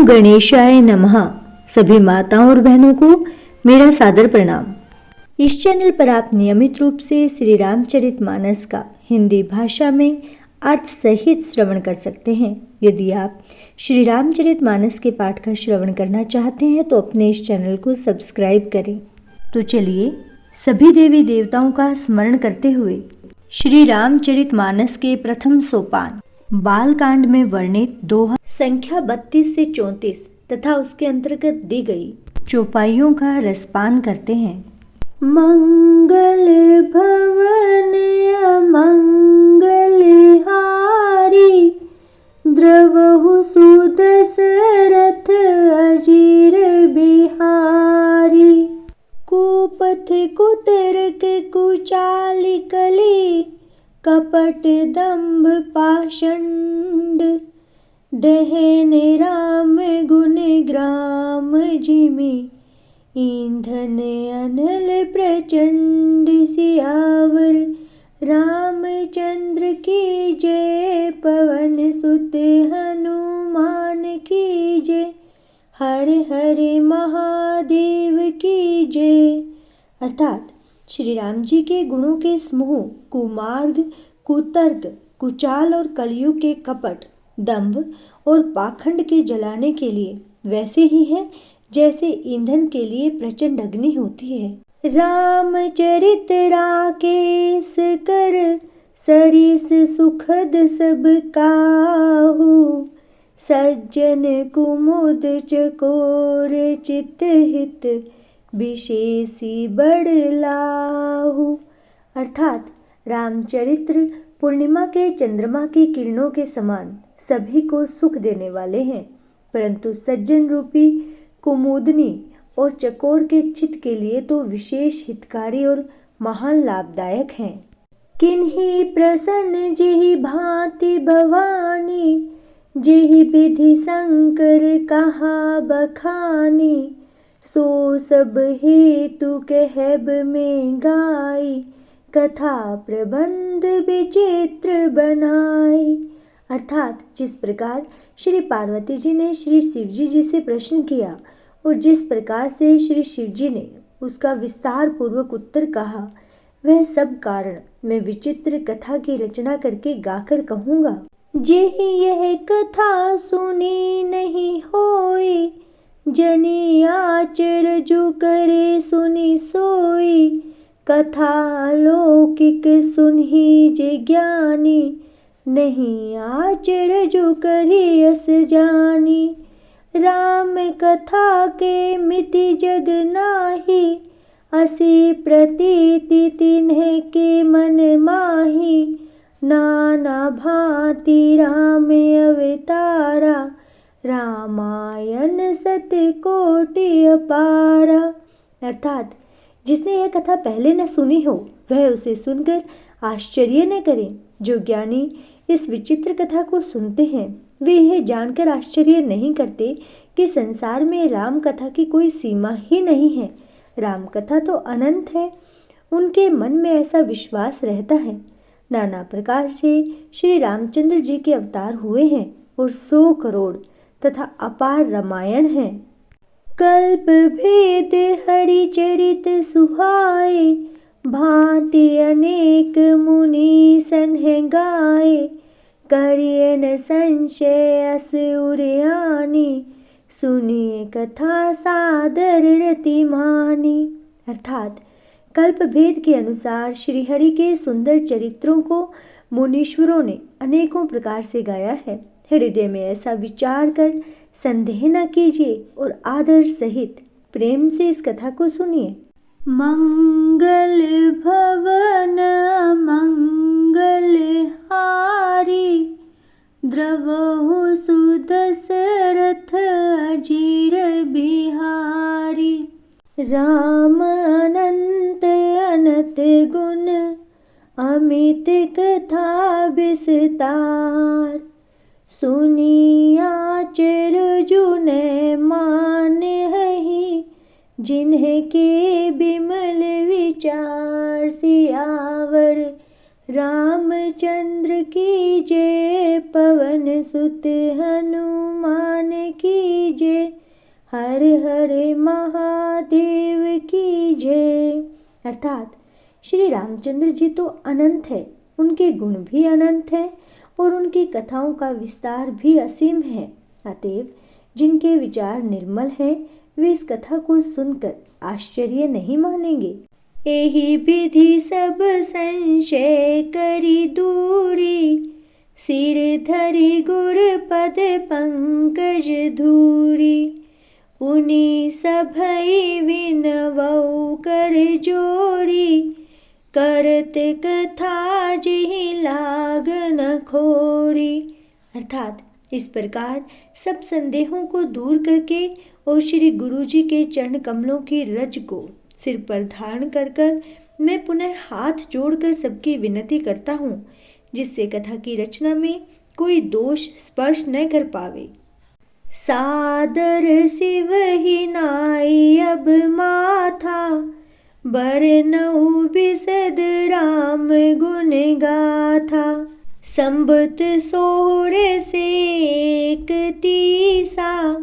ओम गणेशाय नमः। सभी माताओं और बहनों को मेरा सादर प्रणाम। इस चैनल पर आप नियमित रूप से श्री रामचरितमानस का हिंदी भाषा में अर्थ सहित श्रवण कर सकते हैं। यदि आप श्री रामचरितमानस के पाठ का श्रवण करना चाहते हैं तो अपने इस चैनल को सब्सक्राइब करें। तो चलिए सभी देवी देवताओं का स्मरण करते हुए श्री रामचरितमानस के प्रथम सोपान बालकांड में वर्णित दोहा संख्या 32 से 34 तथा उसके अंतर्गत दी गई चौपाइयों का रसपान करते हैं। मंगल भवन अमंगल हारी, द्रवहु सुदशरथ अजीर बिहारी। कुपथ कुतर्क कुचाल कली, कपट दंभ पाषंड। दहन राम गुण ग्राम जिमि, ईंधन अनल प्रचंड। सियावर रामचंद्र की जय, पवन सुत हनुमान की जय। हर हर महादेव की जय। अर्थात श्री राम जी के गुणों के समूह कुमार्ग, कुतर्क, कुचाल और कलयुग के कपट, दंभ और पाखंड के जलाने के लिए वैसे ही है जैसे ईंधन के लिए प्रचंड अग्नि होती है। रामचरित राकेश कर, सरिस सुखद सब काहू। सज्जन कुमुद चकोर, चित हित विशेषी बड़ लाहू। अर्थात रामचरित्र पूर्णिमा के चंद्रमा की किरणों के समान सभी को सुख देने वाले हैं, परंतु सज्जन रूपी कुमुदनी और चकोर के चित्त के लिए तो विशेष हितकारी और महान लाभदायक हैं। किन्ही प्रसन्न जेहि भांति भवानी, जेहि विधि शंकर कहा बखानी। सो सब हेतु कहब में गाई, कथा प्रबंध विचित्र बनाई। अर्थात जिस प्रकार श्री पार्वती जी ने श्री शिव जी से प्रश्न किया और जिस प्रकार से श्री शिव जी ने उसका विस्तार पूर्वक उत्तर कहा, वह सब कारण मैं विचित्र कथा की रचना करके गाकर कहूँगा। जेहि यह कथा सुनी नहीं होई, जनि आचरजु करे सुनी सोई। कथा अलौकिक सुनहि जे ज्ञानी, नहीं आचरजु करी अस जानी। राम कथा के मिति जग नाही, असी प्रतीति तिन्ह के मन माही। नाना भांति राम अवतारा, रामायण सत कोटि अपारा। अर्थात जिसने यह कथा पहले न सुनी हो वह उसे सुनकर आश्चर्य न करे। जो ज्ञानी इस विचित्र कथा को सुनते हैं वे यह जानकर आश्चर्य नहीं करते कि संसार में राम कथा की कोई सीमा ही नहीं है। राम कथा तो अनंत है। उनके मन में ऐसा विश्वास रहता है। नाना प्रकार से श्री रामचंद्र जी के अवतार हुए हैं और 100 करोड़ तथा अपार रामायण है। कल्प भेद हरिचरित सुहाए, भांति अनेक मुनि सन्ह गाए। करियन संशय अस उरयानी, सुनिए कथा सादर रति मानी। अर्थात कल्प भेद के अनुसार श्री हरि के सुंदर चरित्रों को मुनीश्वरों ने अनेकों प्रकार से गाया है। हृदय में ऐसा विचार कर संदेह न कीजिए और आदर सहित प्रेम से इस कथा को सुनिए। मंगल भवन अमंगल हारी, द्रवहु सुदशरथ अजीर बिहारी। राम अनंत अनत गुण, अमित कथा विस्तार। सुनी आचरजु न मान हहि, जिन्हके बिमल विचार। सियावर रामचंद्र की जय, पवन सुत हनुमान की की जय। हर हर महादेव की जय। अर्थात श्री रामचंद्र जी तो अनंत है, उनके गुण भी अनंत हैं और उनकी कथाओं का विस्तार भी असीम है। अतएव जिनके विचार निर्मल हैं वे इस कथा को सुनकर आश्चर्य नहीं मानेंगे। एहि विधि सब संशय करी दूरी, सिर धरि गुर पद पंकज धूरी। पुनि सभई विनवउ कर जोरी, करत कथा जिहि लाग न खोरी। अर्थात इस प्रकार सब संदेहों को दूर करके और श्री गुरु जी के चरण कमलों की रज को सिर पर धारण कर मैं पुनः हाथ जोड़कर सबकी विनती करता हूँ, जिससे कथा की रचना में कोई दोष स्पर्श न कर पावे। सादर शिव ही नाई अब माथा, बरनऊ बिसद राम गुण गाथा। संबत सोहरे से एक तीसा,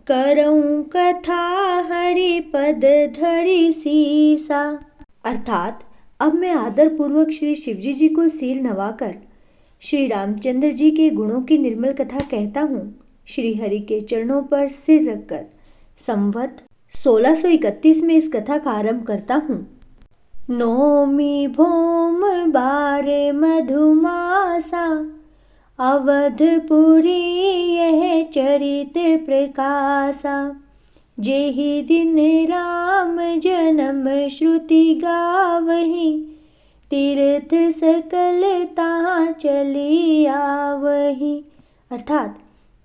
करऊं कथा हरि पद धरि सीसा। अर्थात अब मैं आदर पूर्वक श्री शिवजी जी को सील नवाकर श्री रामचंद्र जी के गुणों की निर्मल कथा कहता हूँ। श्री हरि के चरणों पर सिर रखकर संवत 1631 में इस कथा का आरंभ करता हूँ। नौमी भौम बारे मधुमासा, अवधपुरी यह चरित प्रकाशा। जेहि दिन राम जन्म श्रुति गावही, तीर्थ सकल तहाँ चली आवही। अर्थात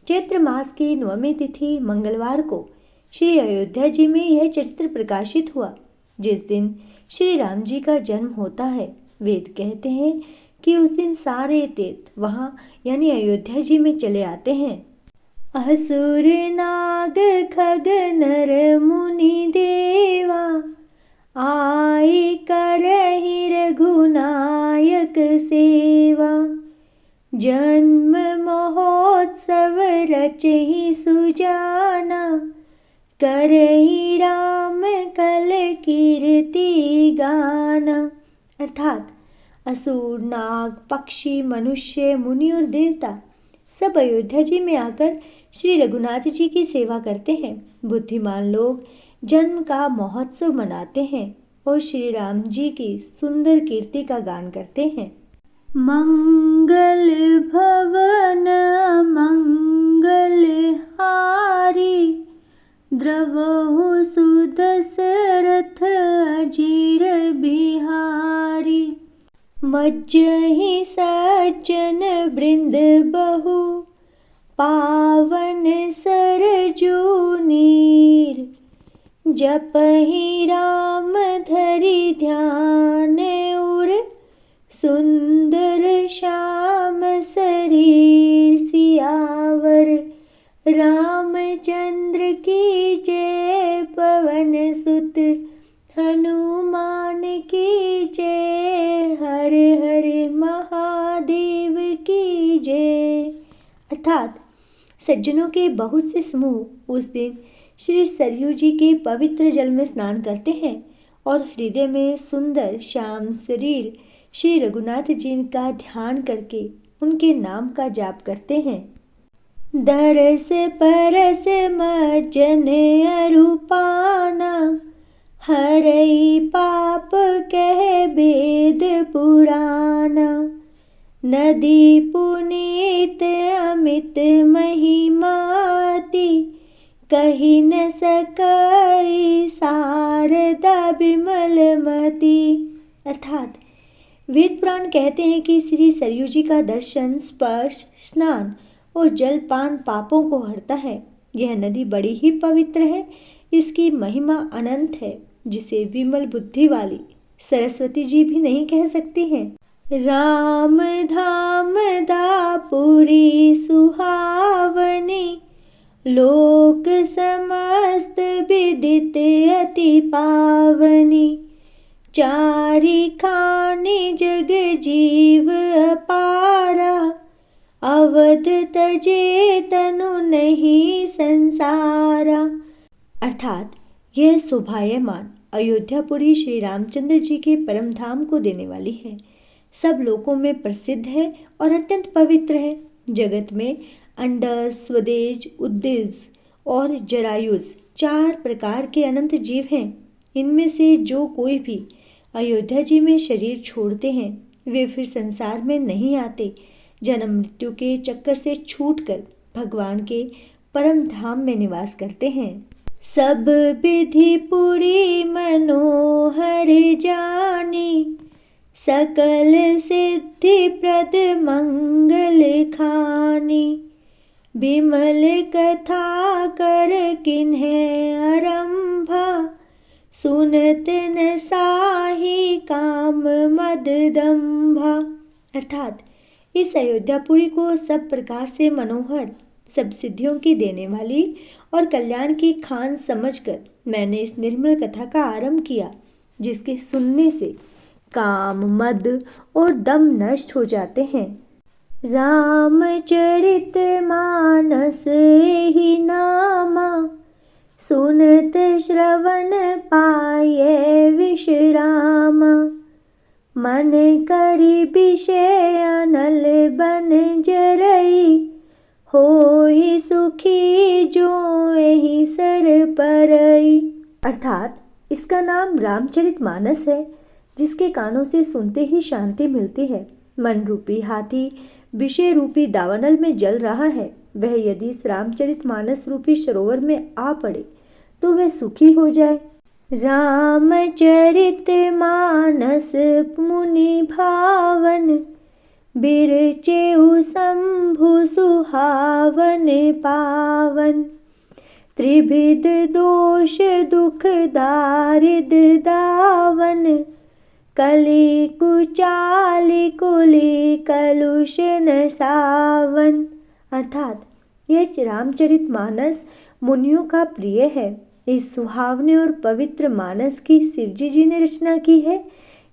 चैत्र मास की 9वीं तिथि मंगलवार को श्री अयोध्या जी में यह चरित्र प्रकाशित हुआ, जिस दिन श्री राम जी का जन्म होता है। वेद कहते हैं कि उस दिन सारे तीर्थ वहाँ यानी अयोध्या जी में चले आते हैं। असुर नाग खग नर मुनि देवा, आई करहि रघुनायक सेवा। जन्म महोत्सव रचहि सुजाना, करहि राम कल कीर्ति गाना। अर्थात असुर नाग पक्षी मनुष्य मुनि और देवता सब अयोध्या जी में आकर श्री रघुनाथ जी की सेवा करते हैं। बुद्धिमान लोग जन्म का महोत्सव मनाते हैं और श्री राम जी की सुंदर कीर्ति का गान करते हैं। मंगल भवन मंगल हारी, द्रवहु सुदशरथ अजीर बिहारी। मज्जहि सज्जन वृंद बहु, पावन सरजू नीर। जपहि राम धरि ध्यान उर, सुंदर श्याम शरीर सियावर। रामचंद्र की जय, पवन सुत हनुमान की जय। हर हर महादेव की जय। अर्थात सज्जनों के बहुत से समूह उस दिन श्री सरयू जी के पवित्र जल में स्नान करते हैं और हृदय में सुंदर श्याम शरीर श्री रघुनाथ जी का ध्यान करके उनके नाम का जाप करते हैं। दरस परस मज्जन अरूपाना, हरई पाप कह वेद पुराना। नदी पुनीत अमित महिमाति, कही न सकई शारदा बिमलमती। अर्थात वेद पुराण कहते हैं कि श्री सरयू जी का दर्शन, स्पर्श, स्नान और जलपान पापों को हरता है। यह नदी बड़ी ही पवित्र है, इसकी महिमा अनंत है, जिसे विमल बुद्धि वाली सरस्वती जी भी नहीं कह सकती हैं। राम धाम दापुरी सुहावनी, लोक समस्त विदित अति पावनी। चारि खानी जग जीव अपारा, अवध तजे तनु नहीं संसारा। संसारा। अर्थात यह शोभायमान अयोध्यापुरी श्री रामचंद्र जी के परम धाम को देने वाली है। सब लोकों में प्रसिद्ध है और अत्यंत पवित्र है। जगत में अंडस, स्वदेज, उद्दिज और जरायुज 4 प्रकार के अनंत जीव हैं। इनमें से जो कोई भी अयोध्या जी में शरीर छोड़ते हैं वे फिर संसार में नहीं आते, जन्म मृत्यु के चक्कर से छूटकर भगवान के परम धाम में निवास करते हैं। सब विधि पुरी मनोहर जानी, सकल सिद्धि प्रद मंगल खानी। बिमल कथा कर किन्हें आरंभा, सुनत न साही काम मद दंभा। अर्थात इस अयोध्यापुरी को सब प्रकार से मनोहर, सब सिद्धियों की देने वाली और कल्याण की खान समझकर मैंने इस निर्मल कथा का आरंभ किया, जिसके सुनने से काम, मद और दम नष्ट हो जाते हैं। रामचरित मानस ही नामा, सुनत श्रवण पाये विश्रामा। मन करी विषय अनल बन जरई, होई सुखी जो एहि सर परई। अर्थात इसका नाम रामचरित मानस है, जिसके कानों से सुनते ही शांति मिलती है। मन रूपी हाथी विषय रूपी दावानल में जल रहा है, वह यदि इस रामचरित मानस रूपी सरोवर में आ पड़े तो वह सुखी हो जाए। रामचरित मानस मुनि भावन, बिरचेउ शंभु सुहावन पावन। त्रिविध दोष दुख दारिद दावन, कली कुचाली कुली कलुषन सावन। अर्थात यह रामचरित मानस मुनियों का प्रिय है। इस सुहावने और पवित्र मानस की शिवजी जी ने रचना की है।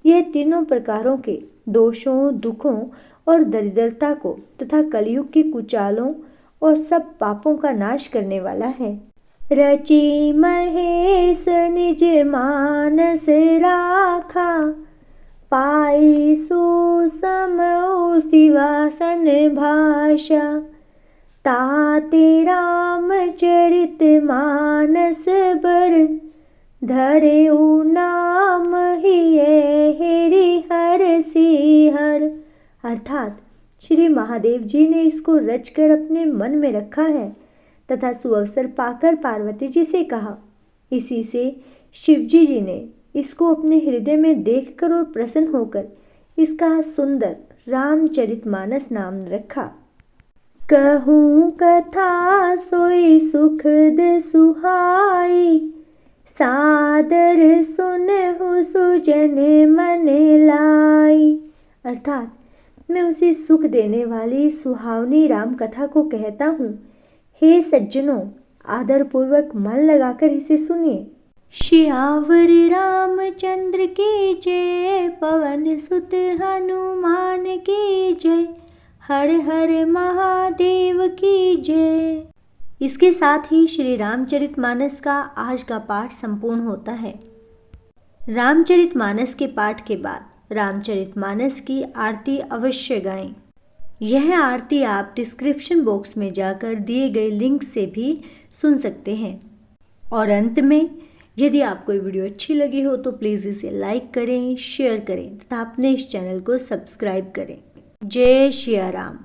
यह तीनों प्रकारों के दोषों, दुखों और दरिद्रता को तथा कलयुग की कुचालों और सब पापों का नाश करने वाला है। रचि महेश निज मानस राखा, पाई सुसम शिवासन भाषा। ताते रामचरित मानस बर, धरेउ नाम हिये हेरि हर सिहर। अर्थात श्री महादेव जी ने इसको रचकर अपने मन में रखा है तथा सुअवसर पाकर पार्वती जी से कहा। इसी से शिवजी जी ने इसको अपने हृदय में देखकर और प्रसन्न होकर इसका सुंदर रामचरितमानस नाम रखा। कहूँ कथा सोई सुखद सुहाई, सादर सुनहु सुजन मन लाई। अर्थात मैं उसी सुख देने वाली सुहावनी राम कथा को कहता हूँ। हे सज्जनों, आदर पूर्वक मन लगाकर इसे सुनिए। श्यावर रामचंद्र की जय, पवन सुत हनुमान की जय, हर हर महादेव की जय। इसके साथ ही श्री रामचरितमानस का आज का पाठ संपूर्ण होता है। रामचरितमानस के पाठ के बाद रामचरितमानस की आरती अवश्य गाएं। यह आरती आप डिस्क्रिप्शन बॉक्स में जाकर दिए गए लिंक से भी सुन सकते हैं। और अंत में, यदि आपको ये वीडियो अच्छी लगी हो तो प्लीज़ इसे लाइक करें, शेयर करें तथा अपने इस चैनल को सब्सक्राइब करें। जय श्री राम।